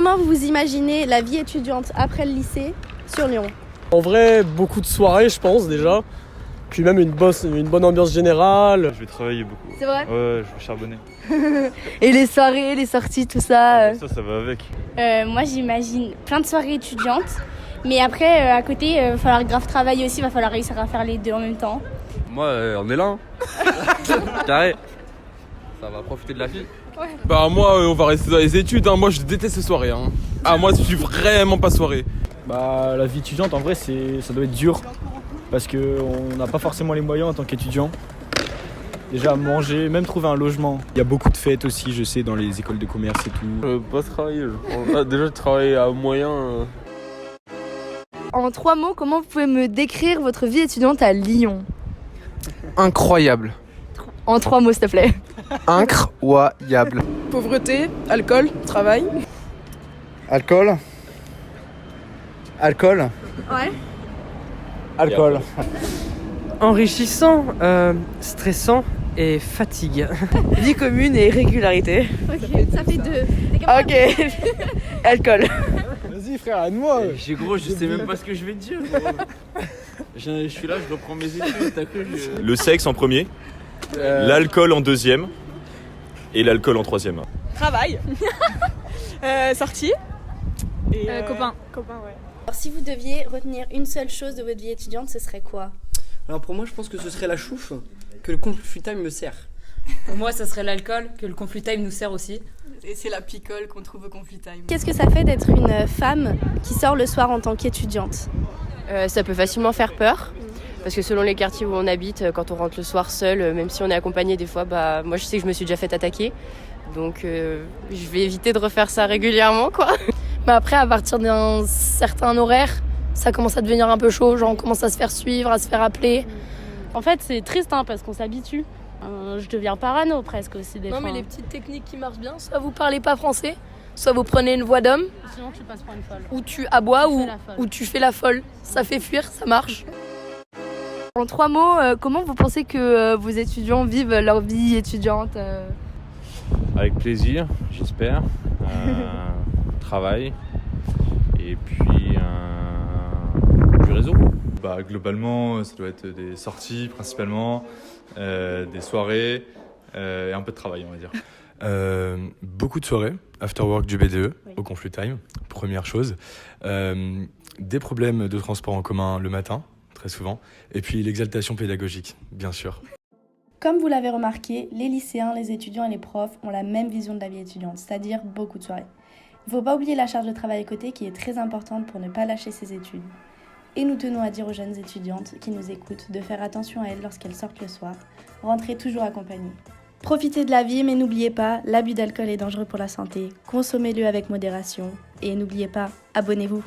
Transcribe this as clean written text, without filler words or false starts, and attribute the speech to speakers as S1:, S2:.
S1: Comment vous imaginez la vie étudiante après le lycée sur Lyon?
S2: En vrai, beaucoup de soirées, je pense déjà. Puis même une bonne ambiance générale.
S3: Je vais travailler beaucoup.
S1: C'est vrai?
S3: Ouais, je vais charbonner.
S4: Et les soirées, les sorties, tout ça.
S3: Ça va avec.
S5: Moi, j'imagine plein de soirées étudiantes. Mais après, à côté, il va falloir grave travailler aussi. Il va falloir réussir à faire les deux en même temps.
S6: Moi, on est là. Carré. Ça va profiter de la vie.
S7: Bah moi, on va rester dans les études. Moi, je déteste ces soirées. Moi, je suis vraiment pas soirée.
S8: Bah la vie étudiante, en vrai, ça doit être dur. Parce qu'on n'a pas forcément les moyens en tant qu'étudiant. Déjà manger, même trouver un logement. Il y a beaucoup de fêtes aussi, je sais, dans les écoles de commerce et tout.
S7: Pas travailler, je pense. Déjà, travailler à moyen.
S4: En 3 mots, comment vous pouvez me décrire votre vie étudiante à Lyon?
S9: Incroyable.
S4: En 3 mots, s'il te plaît.
S9: Incroyable.
S10: Pauvreté, alcool, travail.
S9: Alcool.
S1: Ouais.
S9: Alcool.
S11: Enrichissant, stressant et fatigue.
S10: Vie commune et régularité.
S1: Ok, ça fait 2.
S10: Ok. Alcool.
S2: Vas-y frère, à moi.
S6: Gros, je sais même pas ce que je vais te dire. Je suis là, je reprends mes études. T'as cru
S3: Le sexe en premier, l'alcool en deuxième et l'alcool en troisième.
S10: Travail. Sortie. Et
S5: Copain.
S10: Copain, ouais.
S1: Alors, si vous deviez retenir une seule chose de votre vie étudiante, ce serait quoi?
S12: Alors pour moi, je pense que ce serait la chouffe que le conflit time me sert.
S13: Pour moi, ça serait l'alcool que le conflit time nous sert aussi.
S10: Et c'est la picole qu'on trouve au conflit time.
S1: Qu'est-ce que ça fait d'être une femme qui sort le soir en tant qu'étudiante?
S4: Ça peut facilement faire peur. Parce que selon les quartiers où on habite, quand on rentre le soir seul, même si on est accompagné des fois, moi je sais que je me suis déjà fait attaquer. Donc je vais éviter de refaire ça régulièrement, quoi. Mais après, à partir d'un certain horaire, ça commence à devenir un peu chaud. Genre on commence à se faire suivre, à se faire appeler.
S5: En fait, c'est triste parce qu'on s'habitue. Je deviens parano presque aussi des fois.
S4: Non mais les petites techniques qui marchent bien, soit vous parlez pas français, soit vous prenez une voix d'homme.
S5: Sinon, tu passes pour une folle.
S4: Ou tu aboies
S5: ou
S4: tu fais la folle. Ça fait fuir, ça marche. En 3 mots, comment vous pensez que vos étudiants vivent leur vie étudiante
S3: Avec plaisir, j'espère. Travail. Et puis du réseau.
S14: Globalement, ça doit être des sorties principalement, des soirées et un peu de travail, on va dire.
S15: Beaucoup de soirées, after work du BDE, au Conflit Time, première chose. Des problèmes de transport en commun le matin, très souvent. Et puis l'exaltation pédagogique, bien sûr.
S1: Comme vous l'avez remarqué, les lycéens, les étudiants et les profs ont la même vision de la vie étudiante, c'est-à-dire beaucoup de soirées. Il ne faut pas oublier la charge de travail à côté qui est très importante pour ne pas lâcher ses études. Et nous tenons à dire aux jeunes étudiantes qui nous écoutent de faire attention à elles lorsqu'elles sortent le soir. Rentrez toujours accompagnées. Profitez de la vie, mais n'oubliez pas, l'abus d'alcool est dangereux pour la santé. Consommez-le avec modération. Et n'oubliez pas, abonnez-vous.